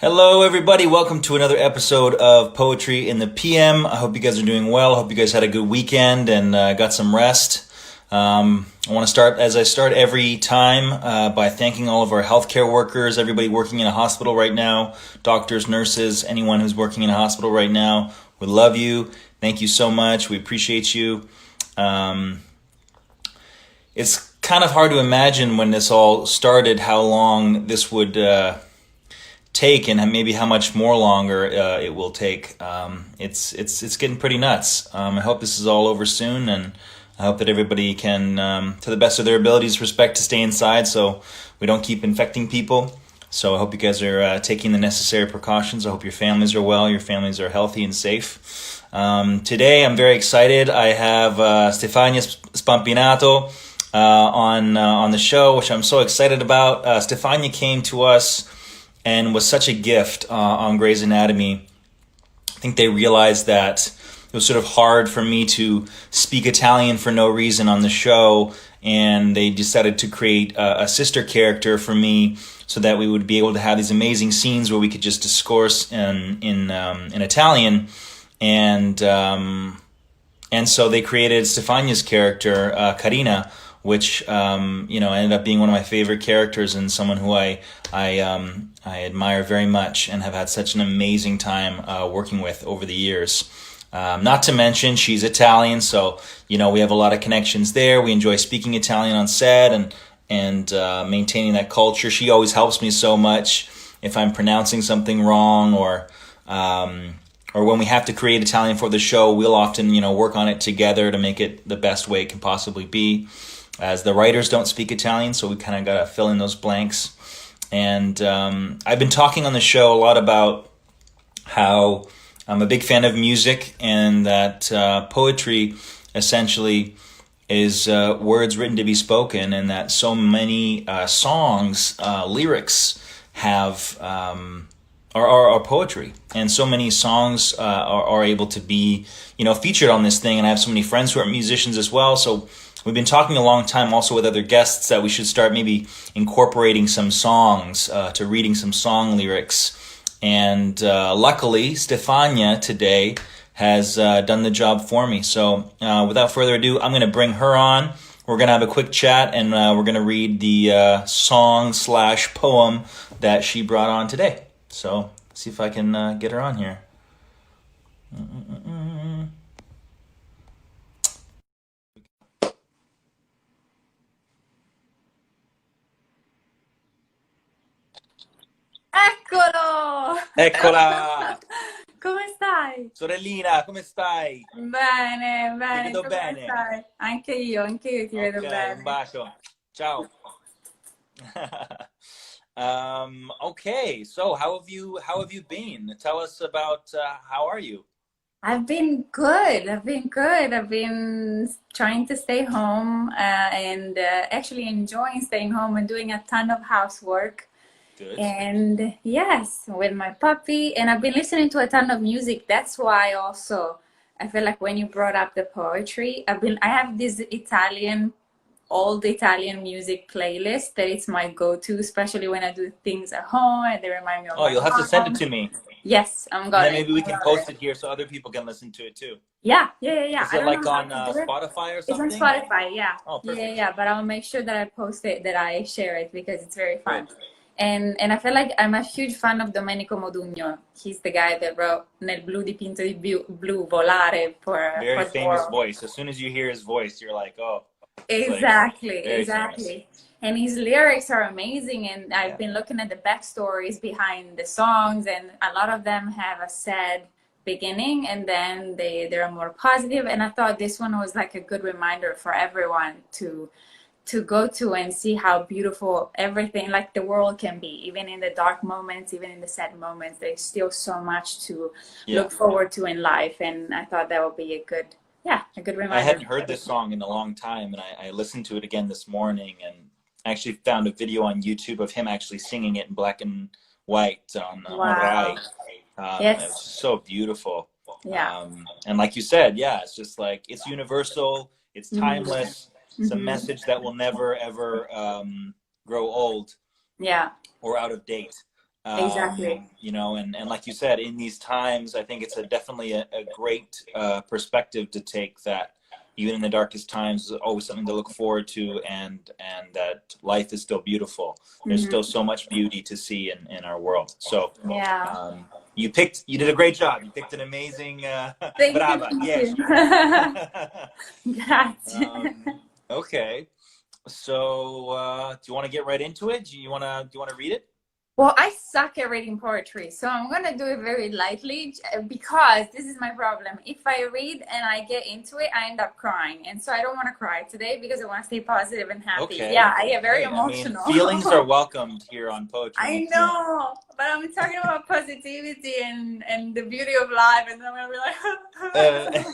Hello, everybody. Welcome to another episode of Poetry in the PM. I hope you guys are doing well. I hope you guys had a good weekend and got some rest. I want to start, as I start every time, by thanking all of our healthcare workers, everybody working in a hospital right now, doctors, nurses, anyone who's working in a hospital right now. We love you. Thank you so much. We appreciate you. It's kind of hard to imagine when this all started how long this would take and maybe how much more longer it will take. It's getting pretty nuts. I hope this is all over soon, and I hope that everybody can, to the best of their abilities, respect to stay inside so we don't keep infecting people. So I hope you guys are taking the necessary precautions. I hope your families are well, your families are healthy and safe. Today I'm very excited. I have Stefania Spampinato on the show, which I'm so excited about. Stefania came to us and was such a gift on Grey's Anatomy. I think they realized that it was sort of hard for me to speak Italian for no reason on the show, and they decided to create a sister character for me so that we would be able to have these amazing scenes where we could just discourse in Italian, and so they created Stefania's character, Carina, which ended up being one of my favorite characters and someone who I admire very much and have had such an amazing time working with over the years. Not to mention she's Italian, so we have a lot of connections there. We enjoy speaking Italian on set and maintaining that culture. She always helps me so much if I'm pronouncing something wrong or when we have to create Italian for the show. We'll often work on it together to make it the best way it can possibly be. As the writers don't speak Italian, so we kind of got to fill in those blanks. And I've been talking on the show a lot about how I'm a big fan of music and that poetry essentially is words written to be spoken, and that so many songs, lyrics have are poetry, and so many songs are able to be featured on this thing. And I have so many friends who are musicians as well, so we've been talking a long time also with other guests that we should start maybe incorporating some songs to reading some song lyrics. And luckily, Stefania today has done the job for me. So without further ado, I'm going to bring her on. We're going to have a quick chat, and we're going to read the song/poem that she brought on today. So see if I can get her on here. Eccolo! Eccola! Come stai? Sorellina, come stai? Bene, Ti bene, vedo tu come bene. stai? Anche io ti vedo Ok, un bene. bacio. Ciao. Okay, so how have you been? Tell us about how are you? I've been good. I've been good. I've been trying to stay home and actually enjoying staying home and doing a ton of housework. Good. And yes, with my puppy, and I've been listening to a ton of music. That's why also I feel like when you brought up the poetry, I have this old Italian music playlist that it's my go-to, especially when I do things at home and they remind me of Oh, my you'll have to send it mom. to me, Yes, I'm and got then it. maybe we I can got it. post it here so other people can listen to it too. Yeah. Is I it don't like know how on to do it. Spotify or It's on something? Spotify, yeah. Oh, perfect. Yeah. But I'll make sure that I post it, that I share it because it's very fun. Good. And I feel like I'm a huge fan of Domenico Modugno. He's the guy that wrote Nel blu dipinto di blu, Volare Very for the famous world. voice. As soon as you hear his voice, you're like, oh, it's like very famous. Exactly. And his lyrics are amazing. And I've Yeah. been looking at the backstories behind the songs, and a lot of them have a sad beginning and then they're more positive. And I thought this one was like a good reminder for everyone to go to and see how beautiful everything, like the world can be, even in the dark moments, even in the sad moments. There's still so much to Yeah. look forward to in life. And I thought that would be a good I reminder hadn't for heard this everyone. song in a long time, and I listened to it again this morning, and actually found a video on YouTube of him actually singing it in black and white on Wow. Rai. It was Yes. just so beautiful. Yeah. And like you said, yeah, it's just like it's universal, it's Mhm. timeless, it's a Mhm. message that will never ever grow old Yeah. or out of date. Exactly. You know, and like you said, in these times, I think it's definitely a great perspective to take, that even in the darkest times, there's always something to look forward to, and that life is still beautiful. There's still Hmm. so much beauty to see in our world. So Yeah. you did a great job. You picked an amazing, Thank you, brava, thank you. 10. Grazie. Okay. So, do you want to get right into it? Do you want to read it? Well, I suck at reading poetry, so I'm gonna do it very lightly because this is my problem. If I read and I get into it, I end up crying, and so I don't want to cry today because I want to stay positive and happy. Yeah, Okay. I get very Hey, I mean, emotional. feelings are welcomed here on Poetry I Museum. know, but I'm talking about positivity and the beauty of life, and then I'm gonna Uh, be like,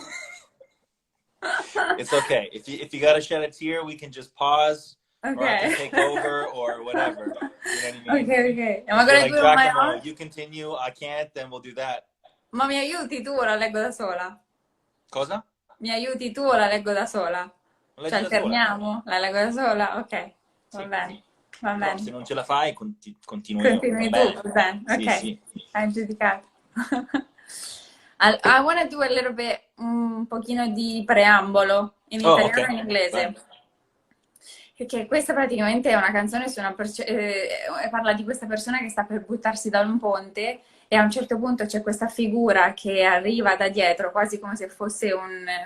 it's okay. If you gotta shed a tear, we can just pause, or I can okay. take over, or whatever. You know what I mean? Okay, okay. Am I If you're gonna like do it on my Giacomo, own? you continue, I can't, then we'll do that. Ma mi aiuti tu o la leggo da sola? Cosa? Mi aiuti tu o la leggo da sola? Cioè Leggi da sola. alterniamo? La leggo da sola? Ok, va Sì. bene, va Però se bene. non ce la fai, continuo io. Va Continui tu, bene? va bene. Sì, Ok, sì. hai giudicato. I want to do a little bit, un pochino di preambolo in Oh, italiano ok. e in inglese. Bene. Perché questa praticamente è una canzone su parla di questa persona che sta per buttarsi da un ponte e a un certo punto c'è questa figura che arriva da dietro, quasi come se fosse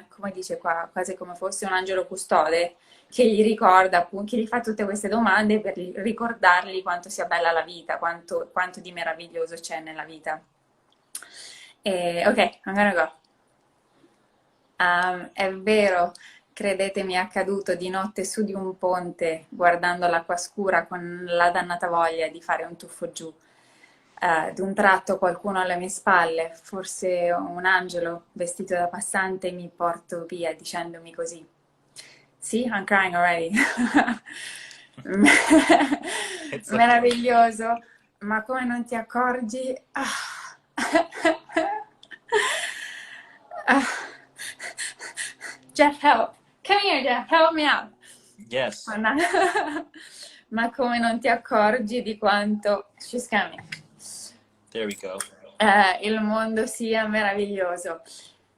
come dice qua, quasi come fosse un angelo custode, che gli ricorda, appunto, che gli fa tutte queste domande per ricordargli quanto sia bella la vita, quanto di meraviglioso c'è nella vita. Ok, I'm gonna go. È vero, credetemi, è accaduto di notte su di un ponte, guardando l'acqua scura con la dannata voglia di fare un tuffo giù. D'un tratto qualcuno alle mie spalle, forse un angelo vestito da passante, mi porto via dicendomi così. See, I'm crying already. It's okay. Meraviglioso, ma come non ti accorgi? Ah. Ah. Jeff, help. Come here, Jeff, help me out. Yes. Ma come non ti accorgi di quanto she's coming. There we go. Il mondo sia meraviglioso.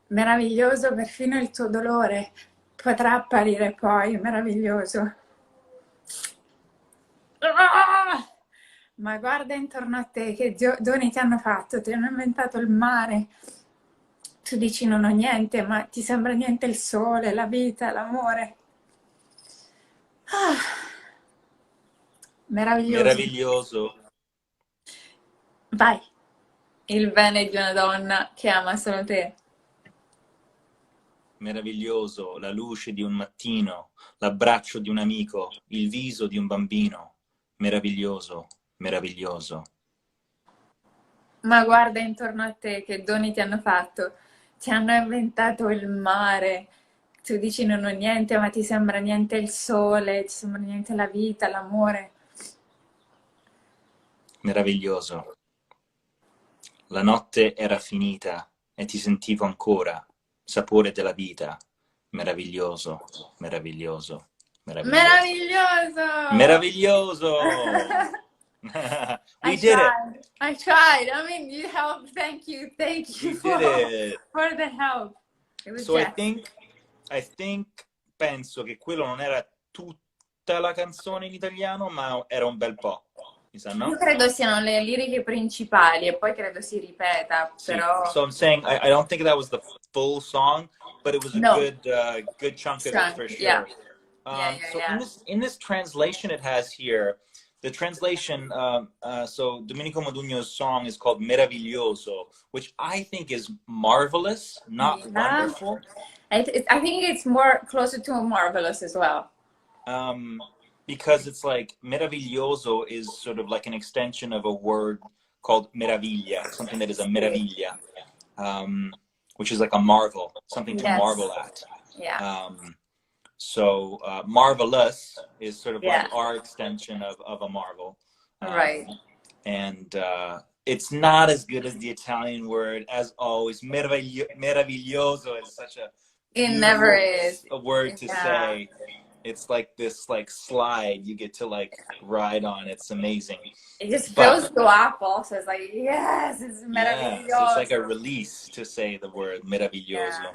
Meraviglioso perfino il tuo dolore. Potrà apparire poi meraviglioso. Ah! Ma guarda intorno a te, che doni ti hanno fatto, ti hanno inventato il mare. Tu dici non ho niente, ma ti sembra niente il sole, la vita, l'amore. Ah, meraviglioso. Meraviglioso. Vai, il bene di una donna che ama solo te. Meraviglioso, la luce di un mattino, l'abbraccio di un amico, il viso di un bambino. Meraviglioso, meraviglioso. Ma guarda intorno a te che doni ti hanno fatto. Ti hanno inventato il mare. Tu dici non ho niente, ma ti sembra niente il sole, ti sembra niente la vita, l'amore. Meraviglioso. La notte era finita e ti sentivo ancora, sapore della vita. Meraviglioso, meraviglioso, meraviglioso. Meraviglioso! Meraviglioso! I We did it! tried. I tried. I mean, you helped. Thank you We did it! for the help. It was So Jeff. penso che quello non era tutta la canzone in italiano, ma era un bel po'. Mi sa, Io no? credo siano le liriche principali e poi credo si ripeta, Sì. però So I'm saying I don't think that was the full song, but it was a no. good chunk of it Strong. for Yeah. sure. Yeah, yeah, So yeah. in this translation it has here, the translation, so Domenico Modugno's song is called Meraviglioso, which I think is marvelous, not Yeah. wonderful. I think it's more closer to marvelous as well. Because it's like meraviglioso is sort of like an extension of a word called meraviglia, something that is a meraviglia, which is like a marvel, something to Yes. marvel at. Yeah. So marvelous is sort of like Yeah. our extension of a marvel. Right. And it's not as good as the Italian word, as always. Meraviglioso is such a It never beautiful is. a word to Yeah. say. It's like this like slide you get to like ride on. It's amazing. It just But fills you up also. It's like, yes, it's yeah, so it's like a maravilloso. release to say the word Yeah. meraviglioso.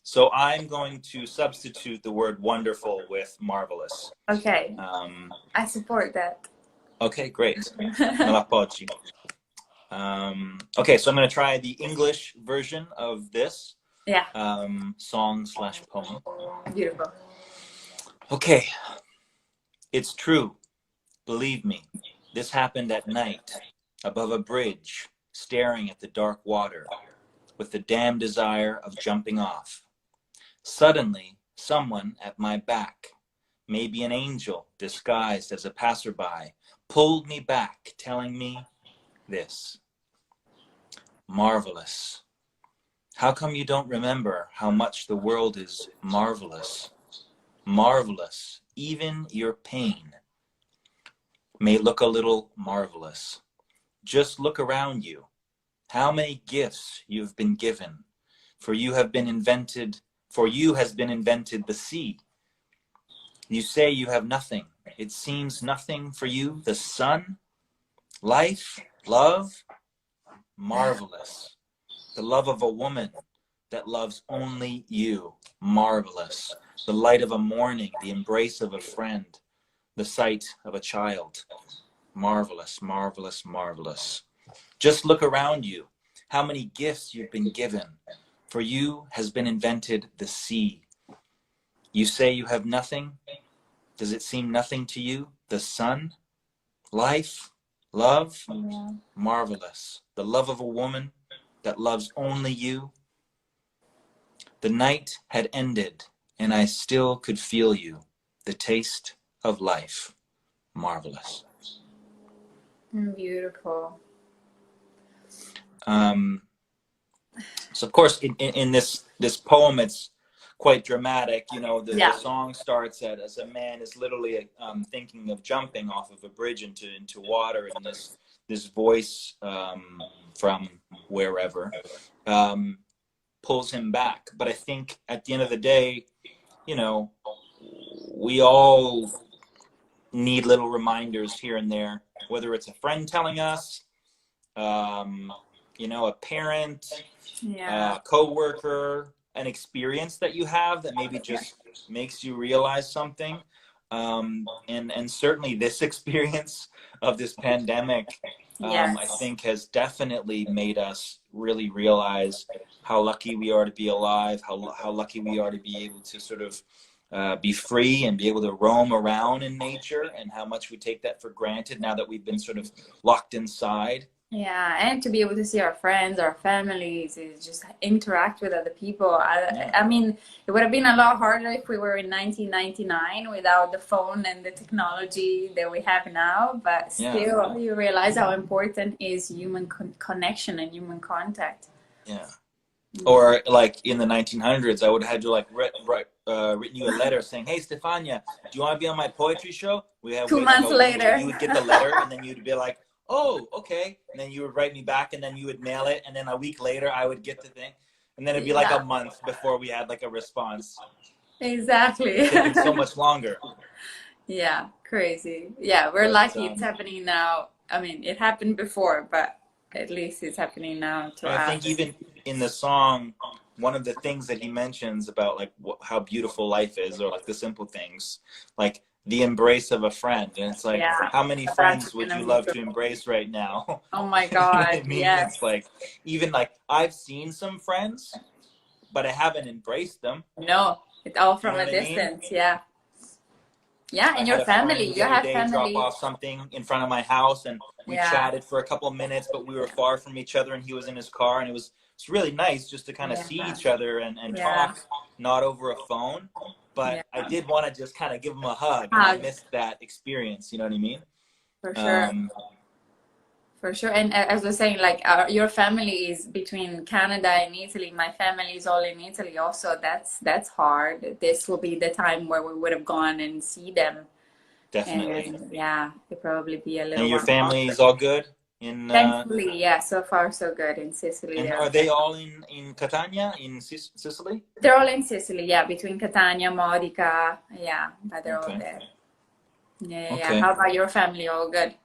So I'm going to substitute the word wonderful with marvelous. Okay. Um, I support that. okay, great. Me l'appoggi. Okay, so I'm going to try the English version of this Yeah. song slash poem. Beautiful. Okay, it's true. Believe me, this happened at night, above a bridge, staring at the dark water, with the damn desire of jumping off. Suddenly, someone at my back, maybe an angel disguised as a passerby, pulled me back, telling me this. Marvelous. How come you don't remember how much the world is marvelous? Marvelous. Even your pain may look a little marvelous. Just look around you. How many gifts you've been given. For you have been invented, for you has been invented the sea. You say you have nothing. It seems nothing for you. The sun, life, love, marvelous. The love of a woman that loves only you, marvelous. The light of a morning, the embrace of a friend, the sight of a child, marvelous, marvelous, marvelous. Just look around you, how many gifts you've been given. For you has been invented the sea. You say you have nothing. Does it seem nothing to you? The sun, life, love, Yeah. marvelous. The love of a woman that loves only you. The night had ended, and I still could feel you. The taste of life, marvelous. Beautiful. So of course, in this poem, it's quite dramatic. You know, the Yeah. song starts as a man is literally thinking of jumping off of a bridge into water, and this voice from wherever um, pulls him back. But I think at the end of the day, you know, we all need little reminders here and there, whether it's a friend telling us, um, you know, a parent, Yeah. coworker, an experience that you have that maybe just makes you realize something. And certainly this experience of this pandemic, I Yes. think has definitely made us really realize how lucky we are to be alive, how lucky we are to be able to sort of be free and be able to roam around in nature, and how much we take that for granted now that we've been sort of locked inside. Yeah, and to be able to see our friends, our families, is just interact with other people. Yeah, I mean, it would have been a lot harder if we were in 1999 without the phone and the technology that we have now. But yeah, still, you realize how important is human connection and human contact. yeah. Yeah. Or like in the 1900s, I would have had to like written you a letter saying, "Hey, Stefania, do you want to be on my poetry show?" We have Two wait like months a week, and later. you would get the letter, and then you'd be like, "Oh, okay," and then you would write me back, and then you would mail it, and then a week later, I would get the thing, and then it'd be like a Yeah, month before we had like a response. exactly. It's taken so much longer, Yeah, crazy. Yeah, we're but lucky it's happening now. I mean, it happened before, but at least it's happening now to I think us. even in the song, one of the things that he mentions about like how beautiful life is, or like the simple things, like the embrace of a friend, and it's like, Yeah, how many that's friends would gonna you be love true. to embrace right now? Oh my You know what I God, mean? It's yes. like, even like I've seen some friends, but I haven't embraced them. No, it's all You know from what a I mean? distance. Yeah. Yeah, I and had your a friend family. the You other have day drop family. off something in front of my house, and we Yeah, chatted for a couple of minutes, but we were far from each other, and he was in his car, and it's really nice just to kind of yeah, see each other and yeah, talk, not over a phone. But I yeah. did want to just kind of give him a hug, and I Hug, missed that experience. You know what I mean? for sure. Um, For sure. And as I was saying, like your family is between Canada and Italy. My family is all in Italy also. That's hard. This will be the time where we would have gone and see them. definitely. And yeah, it'd probably be a And little your one family harder. is all good in Thankfully, yeah, so far so good in Sicily. and They're are they all in Catania in Sicily? they're all in Sicily, yeah, between Catania, Modica, yeah, but they're all Okay. there. Yeah, yeah, yeah. Okay. How about your family? All good?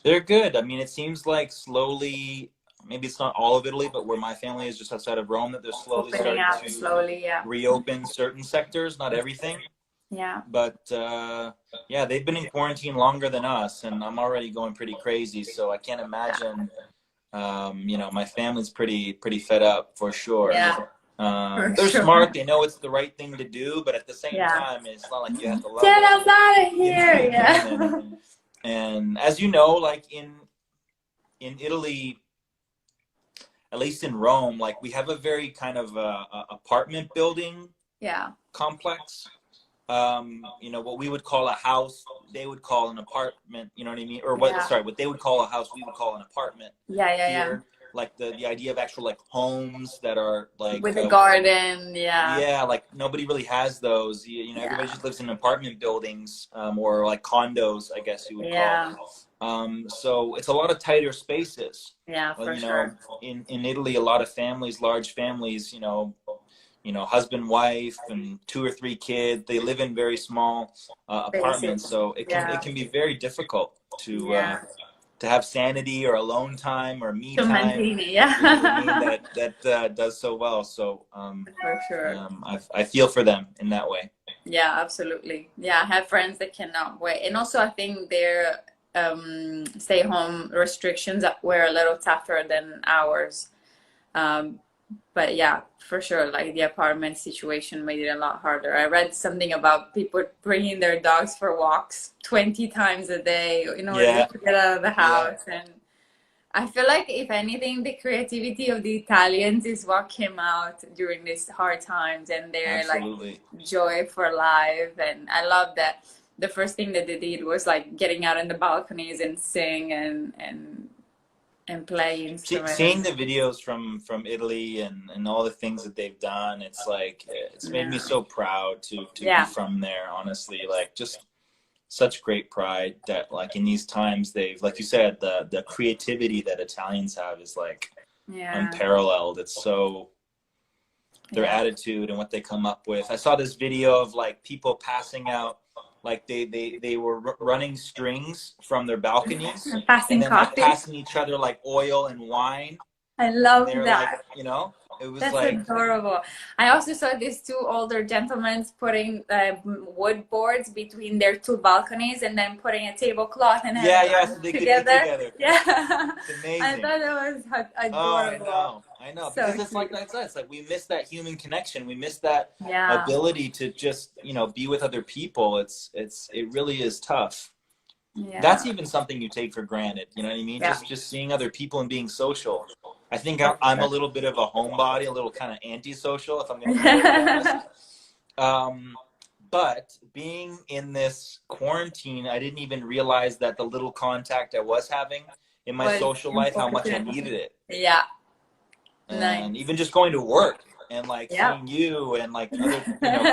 They're good. I mean, it seems like slowly, maybe it's not all of Italy, but where my family is just outside of Rome, that they're slowly Opening starting up to slowly, yeah. reopen certain sectors, not everything. Yeah. But yeah, they've been in quarantine longer than us, and I'm already going pretty crazy. So I can't imagine. My family's pretty fed up for sure. Yeah, for They're sure. smart. They know it's the right thing to do, but at the same Yeah. time, it's not like you have to love Get them. us out of You know here. what I mean? And Yeah. and as you know, like in Italy, at least in Rome, like we have a very kind of apartment building Yeah. complex. What we would call a house, they would call an apartment. You know what I mean? Or what? Yeah. Sorry, what they would call a house, we would call an apartment Yeah, yeah, yeah. here. Like the idea of actual like homes that are like With the garden, yeah. yeah, like nobody really has those. Everybody Yeah. just lives in apartment buildings, or like condos, I guess you would call. Yeah. So it's a lot of tighter spaces. Yeah, Well, for sure. in Italy, a lot of families, large families, husband, wife, and 2 or 3 kids. They live in very small apartments, Basics. so it Yeah. can be very difficult Yeah. to have sanity or alone time or me To time. maintain it, You know what I mean? yeah. That does so well. So For sure. I feel for them in that way. Yeah, absolutely. Yeah, I have friends that cannot wait. And also I think their stay home restrictions were a little tougher than ours. Um, but yeah, for sure, like the apartment situation made it a lot harder. I read something about people bringing their dogs for walks 20 times a day in order Yeah, to get out of the yeah, house. And I feel like, if anything, the creativity of the Italians is what came out during these hard times, and their like absolutely. joy for life. And I love that the first thing that they did was like getting out on the balconies and sing and play Seeing instruments. the videos from Italy and all the things that they've done, it's like it's made me Yeah. so proud to be Yeah. from there. Honestly, like just such great pride that like in these times they've, like you said, the creativity that Italians have is like Yeah. unparalleled. It's so their Yeah. attitude and what they come up with. I saw this video of like people passing out, like they were running strings from their balconies And and passing then like coffee. passing each other like oil and wine. I And love they were like, that. it was That's like, adorable. I also saw these two older gentlemen putting wood boards between their two balconies and then putting a tablecloth and yeah, having yeah, so lunch they could eat together. together. Yeah. It's I amazing. thought it was Oh, adorable. I know, So because it's like cute. that's us. Like we miss that human connection. We miss that Yeah. ability to just be with other people. It really is tough. That's Yeah. even something you take for granted. You know what I mean? Yeah. Just seeing other people and being social. I think For I'm a sure. little bit of a homebody, a little kind of antisocial, if I'm going to be very honest. Um, but being in this quarantine, I didn't even realize that the little contact I was having in my Was social life, how much I important. needed it. Yeah. And Nice. even just going to work and like Yeah. seeing you and like other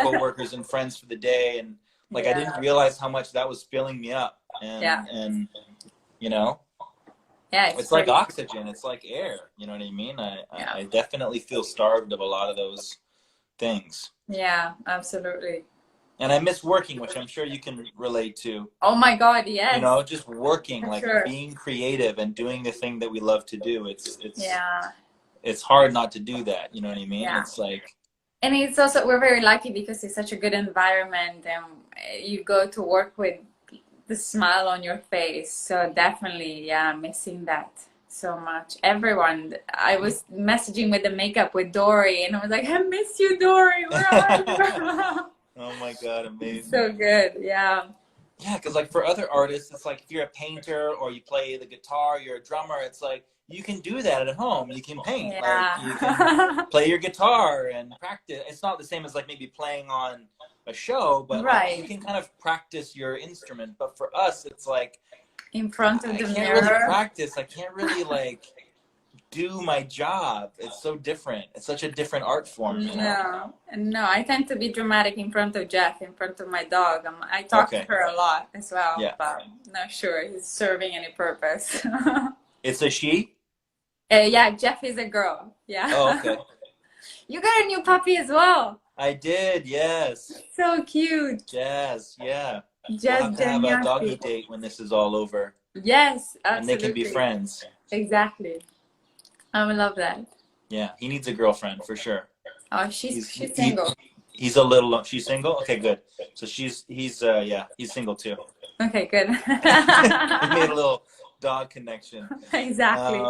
coworkers and friends for the day, and like I didn't Yeah. realize how much that was filling me up. Yeah. And you know Yeah, it's it's like pretty. oxygen, it's like air, you know what I mean? Yeah. I definitely feel starved of a lot of those things. Yeah, absolutely. And I miss working, which I'm sure you can relate to. Oh my God, yes, Just working, for like sure. being creative and doing the thing that we love to do. Yeah. It's hard not to do that, you know what I mean? Yeah. It's like And it's also, we're very lucky because it's such a good environment, and you go to work with the smile on your face. So definitely, yeah, missing that so much. Everyone, I was messaging with the makeup with Dory, and I was like, I miss you, Dory. Where are you? oh my God, It's amazing. so good. Yeah. Yeah, because like for other artists, it's like if you're a painter or you play the guitar, you're a drummer, it's like you can do that at home. You can paint, like you can Yeah. play your guitar and practice. It's not the same as like maybe playing on a show, but like you Right. can kind of practice your instrument. But for us, it's like In front of I the can't really mirror. practice. I can't really like do my job. It's so different. It's such a different art form, No, no, I tend to be dramatic in front of Jeff, in front of my dog. I talk to Okay. her a lot as well, Yeah. but not sure it's serving any purpose. It's a she? Yeah, Jeff is a girl. Yeah. Oh, okay. You got a new puppy as well. I did, yes. So cute. Jazz, yeah. We'll have Just to have a doggy Gianniotti. date when this is all over, Yes, and they can be absolutely. friends. Exactly. I would love that. Yeah, he needs a girlfriend for sure. Oh, He's she's single. he's a little. She's single. Okay, good. So he's single too. Okay, good. We made a little dog connection. Exactly.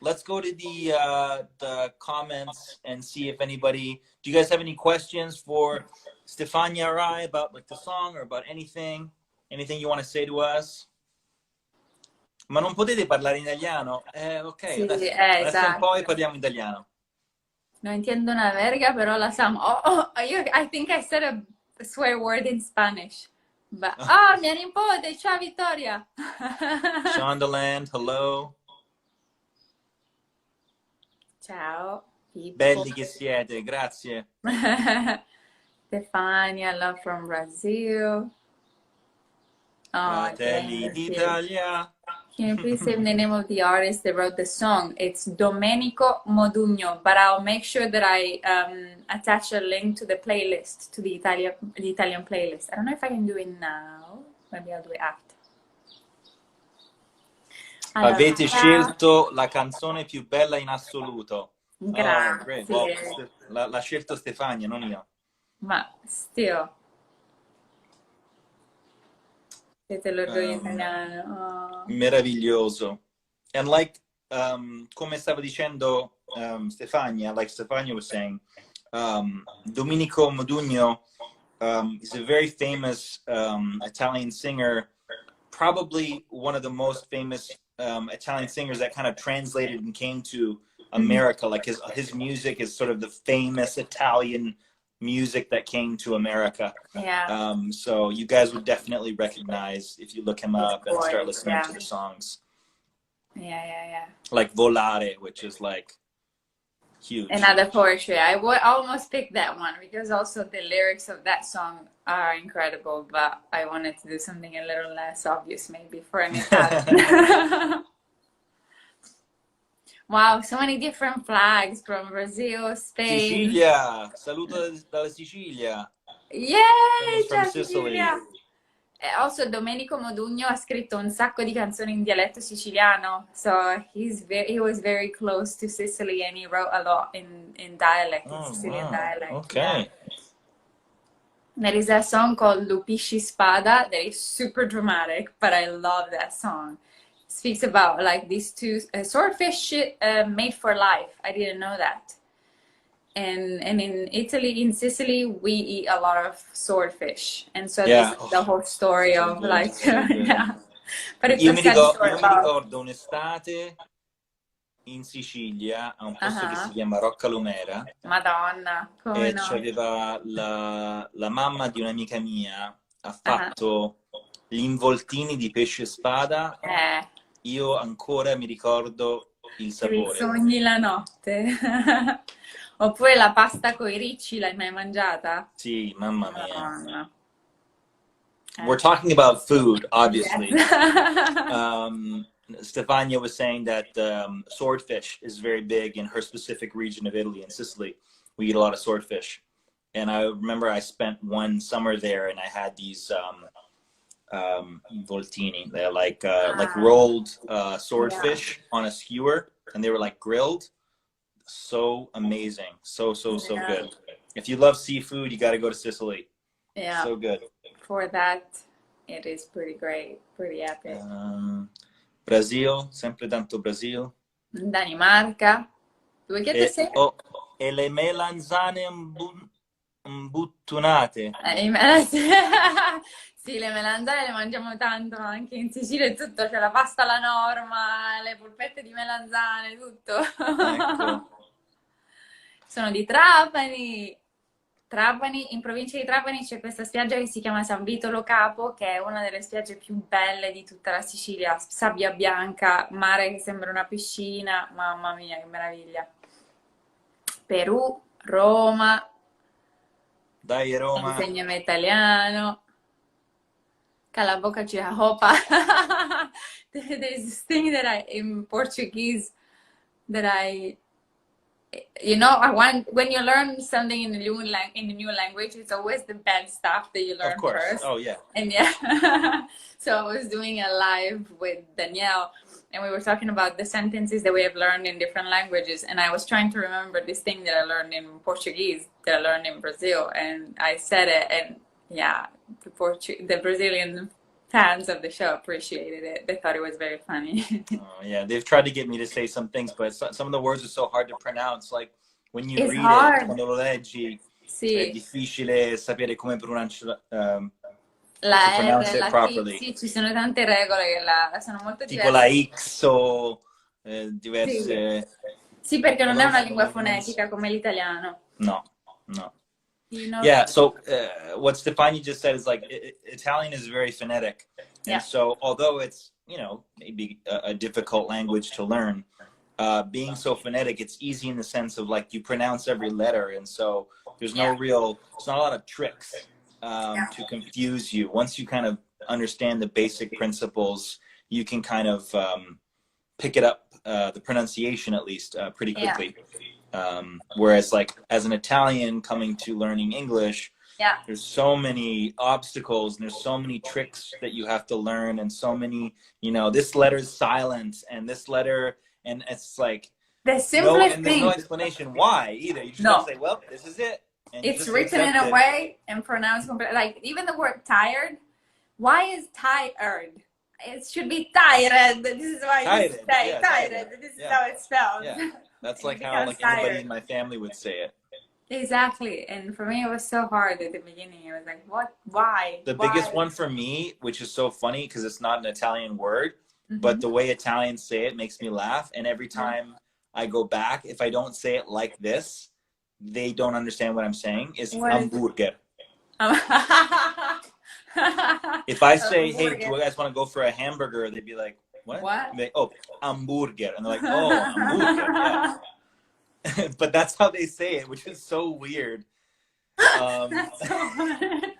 Let's go to the comments and see if anybody. Do you guys have any questions for Stefania or I about like the song or about anything? Anything you want to say to us? Ma non potete parlare in italiano? Ok, Sì, adesso un po' e esatto. parliamo italiano. Non entiendo una verga, però la Sam. I think I said a swear word in Spanish. But, mia nipote, ciao Vittoria. Shondaland, hello. Ciao, people. Belli che siete, grazie. Stefania, love from Brazil. Oh, Fratelli d'Italia. Can you please say the name of the artist that wrote the song? It's Domenico Modugno, but I'll make sure that I attach a link to the playlist, to the Italian playlist. I don't know if I can do it now. Maybe I'll do it after. Allora, Avete scelto la canzone più bella in assoluto. Grazie. Oh, great. Well, l'ha scelto Stefania, non io. Ma still. Siete l'orgoglio italiano. Oh. Meraviglioso. And like, come stava dicendo Stefania, like Stefania was saying, Domenico Modugno is a very famous Italian singer, probably one of the most famous Italian singers that kind of translated and came to America. Like his music is sort of the famous Italian music that came to America. Yeah. So you guys would definitely recognize if you look him up and start listening to the songs. Yeah. Like Volare, which is like huge. Another poetry. I would almost pick that one because also the lyrics of that song are incredible, but I wanted to do something a little less obvious maybe for an Italian. Wow, so many different flags from Brazil, Spain. Sicilia! Saluto dalla Sicilia! Yay! From Sicily. Also, Domenico Modugno ha scritto un sacco di canzoni in dialetto siciliano, so he was very close to Sicily and he wrote a lot in dialect, in Sicilian dialect. Okay. Yeah. There is a song called Lupisci Spada that is super dramatic, but I love that song. It speaks about like these two swordfish made for life. I didn't know that. And in Italy, in Sicily, we eat a lot of swordfish, and so this is the whole story of like, yeah. But it's io mi ricordo un'estate in Sicilia, a un posto che si chiama Roccalumera. Madonna, come e no? c'aveva la mamma di un'amica mia, ha fatto gli involtini di pesce spada. Io ancora mi ricordo il sapore. Sogni la notte. Oppure la pasta coi ricci, l'hai mai mangiata? Sì, mamma mia. Madonna. We're talking about food, obviously. Yes. Stefania was saying that swordfish is very big in her specific region of Italy, in Sicily. We eat a lot of swordfish. And I remember I spent one summer there and I had these involtini. They're like rolled swordfish on a skewer, and they were like grilled. So amazing. So good. If you love seafood, you got to go to Sicily. Yeah. So good. For that, it is pretty great. Pretty epic. Brazil, sempre tanto Brazil. Danimarca. Do we get the same? E le melanzane imbuttunate. Sì, le melanzane le mangiamo tanto anche in Sicilia e tutto. C'è la pasta alla norma, le polpette di melanzane, tutto. Ecco. Sono di Trapani. In provincia di Trapani c'è questa spiaggia che si chiama San Vitolo Capo, che è una delle spiagge più belle di tutta la Sicilia. Sabbia bianca, mare che sembra una piscina. Mamma mia, che meraviglia. Perù, Roma. Dai, Roma. Insegnami italiano. Cala boca Giacomo. there's this thing that in Portuguese that I want, when you learn something in a new language, it's always the bad stuff that you Of learn course. first. Oh, yeah. And yeah, so I was doing a live with Danielle, and we were talking about the sentences that we have learned in different languages. And I was trying to remember this thing that I learned in Portuguese, that I learned in Brazil. And I said it, and yeah, the Brazilian fans of the show appreciated it. They thought it was very funny. Oh, yeah. They've tried to get me to say some things, but some of the words are so hard to pronounce. Like when you It's read it, hard. quando lo leggi, è Sì. difficile sapere come pronunciare, to La pronounce R, it la T, properly. sì, ci sono tante regole che sono molto Tipo la diverse. X o Sì. diverse... Sì, perché non è una lingua non- fonetica come l'italiano. No, no. You know? Yeah, so what Stefania just said is like Italian is very phonetic. And Yeah. so although it's, maybe a difficult language to learn, being so phonetic, it's easy in the sense of like you pronounce every letter. And so there's there's not a lot of tricks to confuse you. Once you kind of understand the basic principles, you can kind of pick it up, the pronunciation at least, pretty quickly. Whereas like as an Italian coming to learning English, there's so many obstacles and there's so many tricks that you have to learn, and so many, this letter's silent and this letter, and it's like the simplest and thing. there's no explanation why either. You just have to say, well, this is it. And it's written in a way and pronounced completely. Like even the word tired. Why is tired? It should be tired. This is why you say tired. This is how it's spelled. Yeah. That's like how like anybody in my family would say it. Exactly. And for me, it was so hard at the beginning. I was like, what? Why? The biggest one for me, which is so funny because it's not an Italian word, but the way Italians say it makes me laugh. And every time I go back, if I don't say it like this, they don't understand what I'm saying, is hamburger. If I say, hey, do you guys want to go for a hamburger? They'd be like, what? Oh, hamburger. And they're like, oh, hamburger, yeah. But that's how they say it, which is so weird. That's so funny.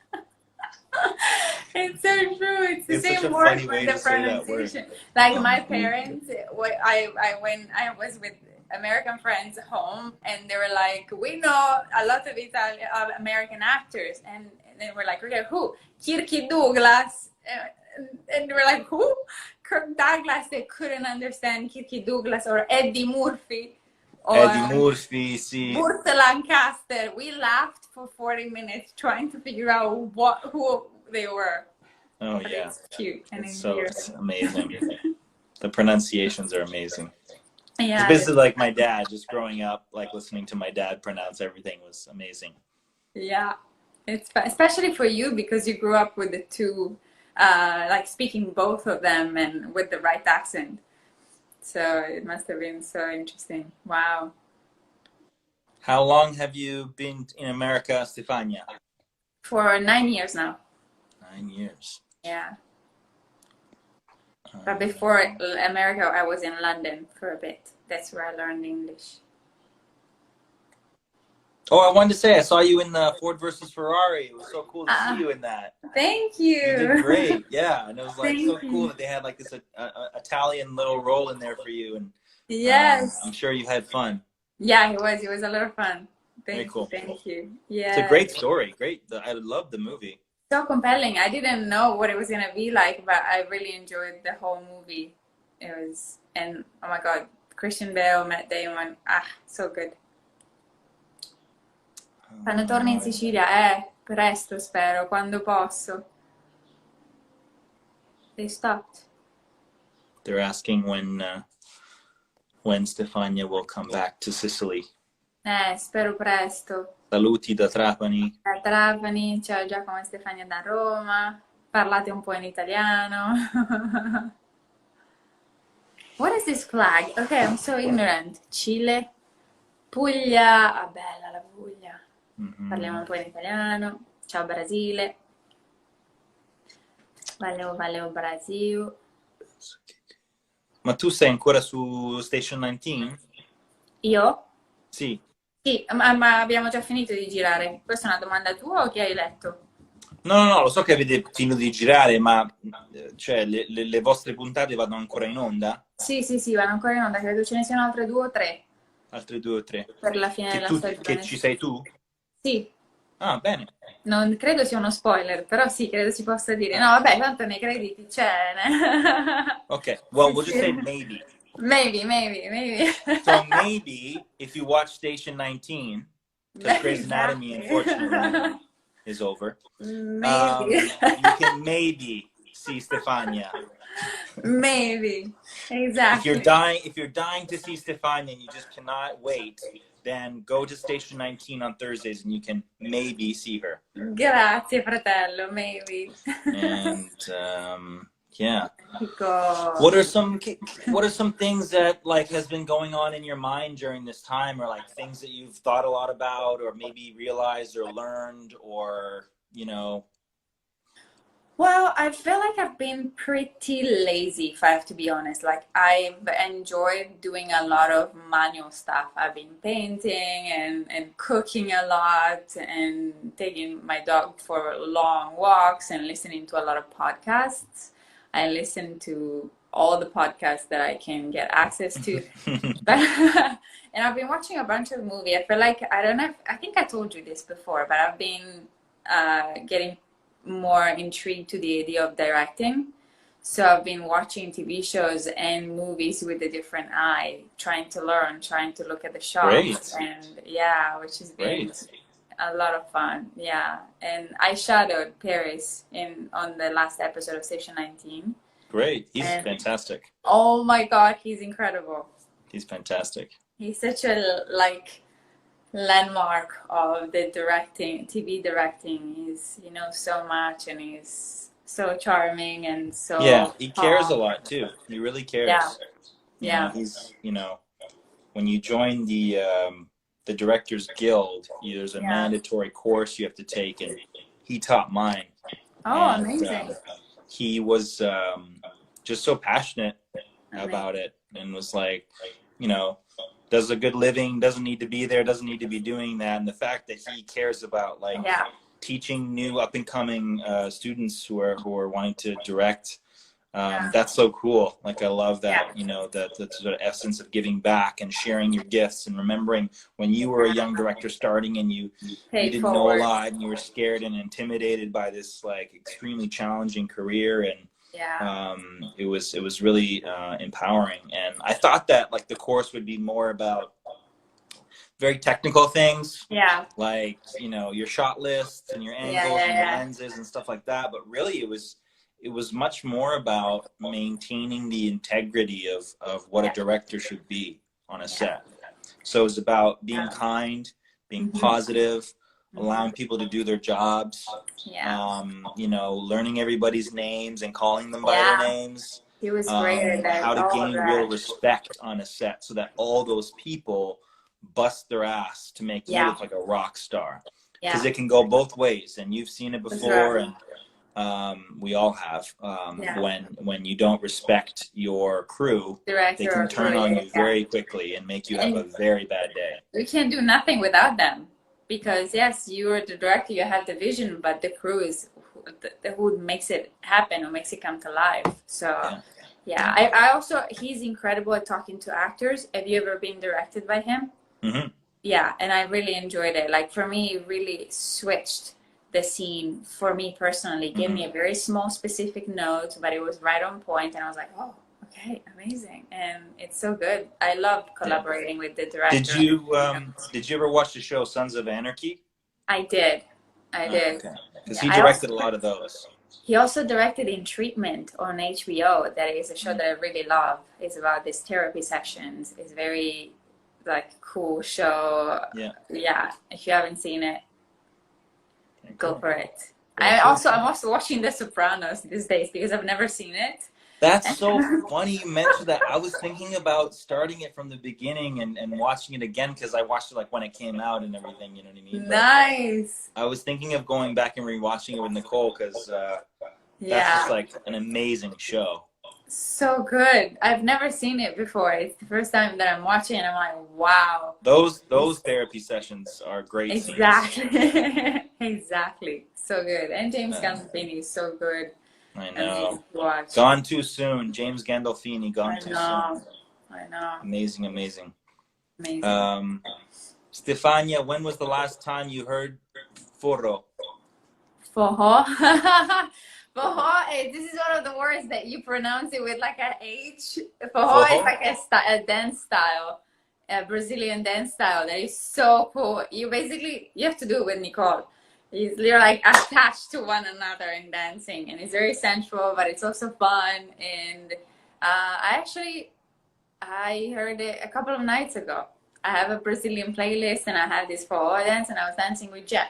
It's so true. It's the same word for the pronunciation. Like my parents, when I was with American friends home, and they were like, we know a lot of American actors, and they were like, okay, who? Kirk Douglas. And they were like, who? Kirk Douglas. They couldn't understand Kirk Douglas or Eddie Murphy. Or Eddie Murphy, see. Burt Lancaster. We laughed for 40 minutes trying to figure out who they were. Oh, but yeah. It's cute. And it's amazing. The pronunciations are amazing. Yeah. It's basically like my dad, just growing up, like listening to my dad pronounce everything was amazing. Yeah. It's especially for you because you grew up with the two, like speaking both of them and with the right accent. So it must have been so interesting. Wow. How long have you been in America, Stefania? For 9 years now. 9 years. Yeah. But before America, I was in London for a bit. That's where I learned English. Oh, I wanted to say, I saw you in the Ford versus Ferrari. It was so cool to see you in that. Thank you. You did great. Yeah, and it was like so cool that they had like this Italian little role in there for you. And yes, I'm sure you had fun. Yeah, it was a lot of fun. Very cool. Thank you. Yeah, it's a great story. Great. I loved the movie. So compelling. I didn't know what it was gonna be like, but I really enjoyed the whole movie. It was, and oh my God, Christian Bale, Matt Damon, so good. Quando torni in Sicilia, presto spero, quando posso. They stopped. They're asking when Stefania will come back to Sicily. Spero presto. Saluti da Trapani. Da Trapani, ciao Giacomo e Stefania da Roma. Parlate un po' in italiano. What is this flag? Okay, I'm so ignorant. Cile, Puglia, bella la Puglia. Parliamo un po' in italiano. Ciao Brasile. Valeu Brasil. Ma tu sei ancora su Station 19? Io? Sì. Sì, ma abbiamo già finito di girare. Questa è una domanda tua o che hai letto? No, no, no, lo so che avete finito di girare, ma cioè, le vostre puntate vanno ancora in onda? Sì, sì, sì, vanno ancora in onda, credo ce ne siano altre due o tre Altre due o tre? per la fine della Che stagione. ci sei tu? Sì, Ah, bene. non credo sia uno spoiler, però sì, credo si possa dire. No, Ah, vabbè, tanto nei crediti c'è. okay. Well, Sì, we'll sì. just say maybe. Maybe, maybe, maybe. So maybe if you watch Station 19, because Grey's Anatomy, Exactly. unfortunately, is over, Maybe. you can maybe see Stefania. Maybe. Exactly. If you're dying to see Stefania and you just cannot wait, then go to Station 19 on Thursdays and you can maybe see her. Grazie, fratello, maybe. And yeah, Dico, what are some what are some things that like has been going on in your mind during this time, or like things that you've thought a lot about, or maybe realized or learned, or you know? well, I feel like I've been pretty lazy, if I have to be honest. Like, I've enjoyed doing a lot of manual stuff. I've been painting and cooking a lot and taking my dog for long walks and listening to a lot of podcasts. I listen to all the podcasts that I can get access to. But and I've been watching a bunch of movies. I feel like I don't know. I think I told you this before, but I've been getting more intrigued to the idea of directing. So I've been watching TV shows and movies with a different eye, trying to learn, trying to look at the shots, Great, and yeah, which has been great, a lot of fun. Yeah, and I shadowed Paris in on the last episode of Station 19, great. He's and fantastic. oh my God, he's incredible. He's fantastic. He's such a like landmark of the directing, TV directing. He knows so much and he's so charming and Yeah, so he cares a calm. lot too. He really Yeah, cares. You know, yeah, he's when you join the Directors Guild, there's a yeah. mandatory course you have to take, and he taught mine, Oh, and amazing. he was just so passionate Amazing. about it, and was like, you know, does a good living, doesn't need to be there, doesn't need to be doing that, and the fact that he cares about like Yeah, teaching new up and coming students who are wanting to direct. yeah, That's so cool. Like I love yeah, that, the sort of essence of giving back and sharing your gifts and remembering when you were a young director starting and you pay didn't know a forward. lot and you were scared and intimidated by this like extremely challenging career, and Yeah, it was really empowering. And I thought that like the course would be more about very technical things yeah, like your shot lists and your yeah, angles and your yeah, lenses and stuff like that, but really it was much more about maintaining the integrity of what a yeah, director should be on a yeah, set. So it's about being yeah. kind, being Hmm. positive, Hmm. allowing people to do their jobs, Yeah, learning everybody's names and calling them by their yeah. names, He was great at how that, to all of gain real that. respect on a set so that all those people bust their ass to make you Yeah, look like a rock star. Because yeah, it can go both ways, and you've seen it for before, sure. and we all have. Yeah, When you don't respect your crew, they director can or turn on creative. you Yeah. very quickly and make you have a And very bad day. you can do nothing without them because yes, you are the director, you have the vision, but the crew is who makes it happen, who makes it come to life. So Yeah, yeah, yeah. I also he's incredible at talking to actors. Have you ever been directed by him? Hmm. Yeah, and I really enjoyed it. Like for me, it really switched the scene for me personally. Gave Hmm. me a very small specific note, but it was right on point, and I was like, oh, okay, amazing, and it's so good. I loved Yeah. collaborating with the director. Did you ever watch the show Sons of Anarchy? I did, I Oh, did. okay. Because Yeah, he I also directed a lot of those. he also directed In Treatment on HBO. That is a show Mm. that I really love. It's about these therapy sessions. It's very like cool show. Yeah. Yeah, if you haven't seen it, Okay, go cool. for it. Very cool. I'm also watching The Sopranos these days because I've never seen it. That's so funny you mentioned that. I was thinking about starting it from the beginning and watching it again because I watched it like when it came out and everything, you know what I mean? But Nice. I was thinking of going back and rewatching it with Nicole because that's just Yeah. like an amazing show. So good. I've never seen it before. It's the first time that I'm watching and I'm like, wow. Those therapy sessions are great scenes. Exactly. Exactly. So good. And James Uh, Gandolfini is so good. I Amazing know. to watch. Gone too soon. James Gandolfini, gone I too soon. know. I know. Amazing, amazing. Amazing. Um, Stefania, when was the last time you heard Foro? Forró. Forró, this is one of the words that you pronounce it with like an H. Forró is Forró? like a dance style, a Brazilian dance style that is so cool. You have to do it with Nicole. You're like attached to one another in dancing, and it's very sensual, but it's also fun. And I heard it a couple of nights ago. I have a Brazilian playlist, and I had this forró dance, and I was dancing with Jeff.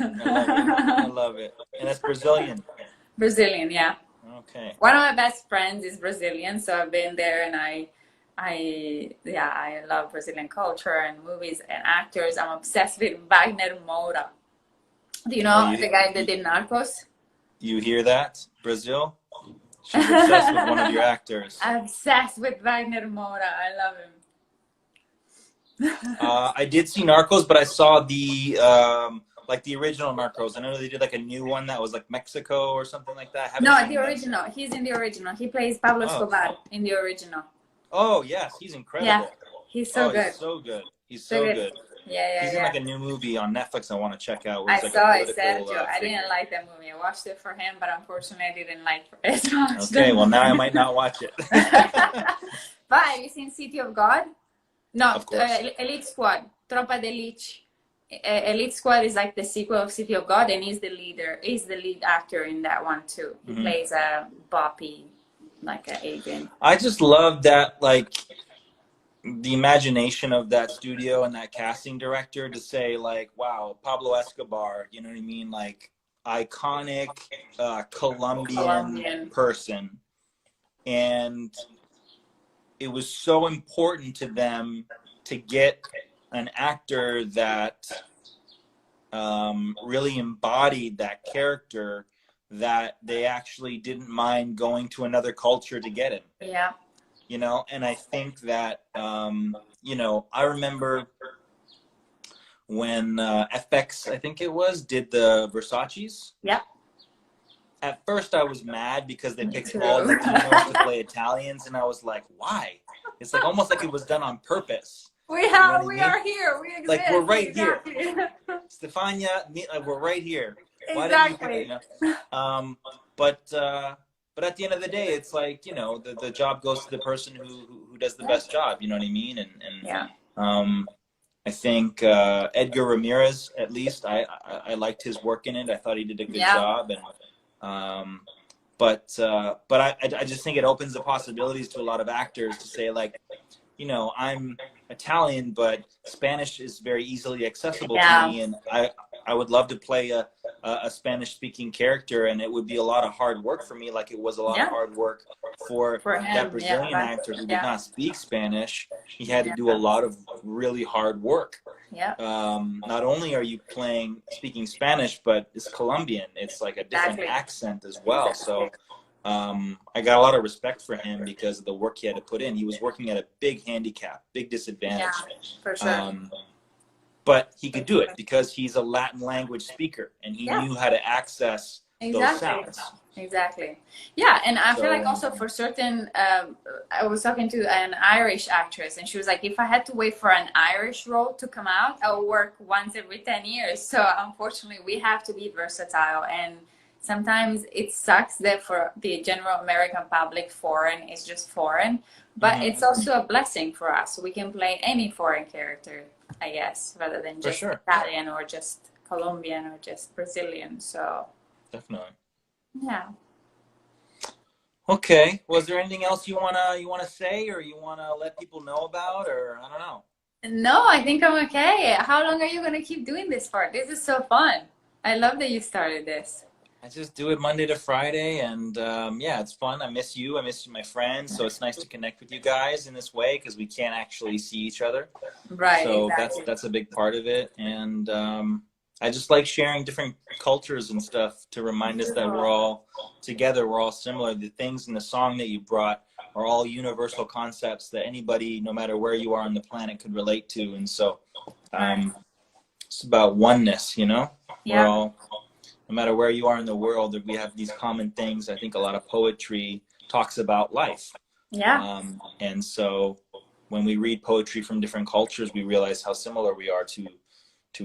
I love it. I love it. And that's Brazilian. Brazilian, yeah. Okay. One of my best friends is Brazilian, so I've been there, and yeah, I love Brazilian culture and movies and actors. I'm obsessed with Wagner Moura. Do you Oh, know the guy that did Narcos? you hear that, Brazil? She's obsessed with one of your actors. I'm obsessed with Wagner Moura. I love him. I did see Narcos, but I saw the like the original Narcos. I know they did like a new one that was like Mexico or something like that. I haven't No, seen the that. original. He's in the original. He plays Pablo Oh. Escobar in the original. Oh yes, he's Yeah, incredible. he's so Oh, good. he's so good. He's So so good. good. Yeah, He's in yeah. like a new movie on Netflix I want to check out where I he's like a saw it, political Sergio. I figure. didn't like that movie. I watched it for him, but unfortunately, I didn't like it as much. Okay, well now I might not watch it. But have you seen City of God? No, Of course. Elite Squad, Tropa de Elite. Elite Squad is like the sequel of City of God, and he's the leader. He's the lead actor in that one too. He plays a boppy, like an agent. I just love that, like the imagination of that studio and that casting director to say like, wow, Pablo Escobar, you know what I mean? Like iconic Colombian person. And it was so important to them to get an actor that really embodied that character, that they actually didn't mind going to another culture to get him. Yeah. You know, and I think that, you know, I remember when FX, I think it was, did the Versace's. Yeah. At first I was mad because they picked all Latinos to play Italians, and I was like, why? It's like almost like it was done on purpose. We are here. We exist. Like we're right exactly. here. Stefania, we're right here. Why Exactly. didn't you but at the end of the day, it's like, you know, the job goes to the person who does the best job. You know what I mean? And yeah. I think Edgar Ramirez, at least, I liked his work in it. I thought he did a good job. And but I just think it opens the possibilities to a lot of actors to say like, you know, I'm Italian, but Spanish is very easily accessible to me, and I would love to play a Spanish speaking character, and it would be a lot of hard work for me, like it was a lot of hard work for that Brazilian actor who did not speak Spanish. He had to do a lot of really hard work. Yeah. Not only are you speaking Spanish, but it's Colombian. It's like a different accent as well. So I got a lot of respect for him because of the work he had to put in. He was working at a big handicap, big disadvantage. Yeah, for sure. But he could do it because he's a Latin language speaker, and he knew how to access those sounds. Exactly. Yeah, and I feel like also for certain, I was talking to an Irish actress, and she was like, if I had to wait for an Irish role to come out, I would work once every 10 years. So unfortunately, we have to be versatile, and sometimes it sucks that for the general American public, foreign is just foreign, but it's also a blessing for us. We can play any foreign character, I guess, rather than just Italian or just Colombian or just Brazilian. So definitely. Yeah. Okay. Was there anything else you wanna say, or you wanna let people know about, or I don't know? No, I think I'm okay. How long are you gonna keep doing this for? This is so fun. I love that you started this. I just do it Monday to Friday, and yeah, it's fun. I miss you. I miss my friends. So it's nice to connect with you guys in this way because we can't actually see each other. Right. So exactly. that's a big part of it. And I just like sharing different cultures and stuff to remind us that we're all together, we're all similar. The things in the song that you brought are all universal concepts that anybody, no matter where you are on the planet, could relate to. And so Right. it's about oneness, you know? We're Yeah. all, no matter where you are in the world, we have these common things. I think a lot of poetry talks about life. Yeah. And so when we read poetry from different cultures, we realize how similar we are to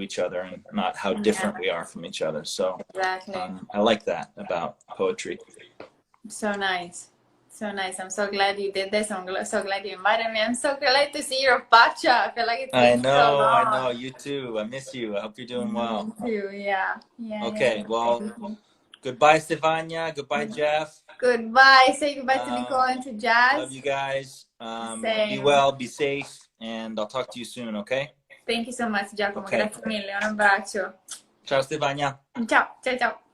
each other and not how Yeah. different we are from each other. So Exactly. I like that about poetry. So nice. So nice. I'm so glad you did this. So glad you invited me. I'm so glad to see your pacha. I feel like it's been so I long. know. You too. I miss you. I hope you're doing Me well. too. Yeah. Yeah. Yeah. Okay, Yeah. well, Thank you. goodbye, Stefania. Goodbye, Jeff. Goodbye. Say goodbye to Nicole Um, and to love Jazz. you guys. Be Same. well, be safe, and I'll talk to you soon, okay? Thank you so much, Giacomo. Okay. Grazie mille. Un abbraccio. Ciao, Stefania. Ciao. Ciao. Ciao.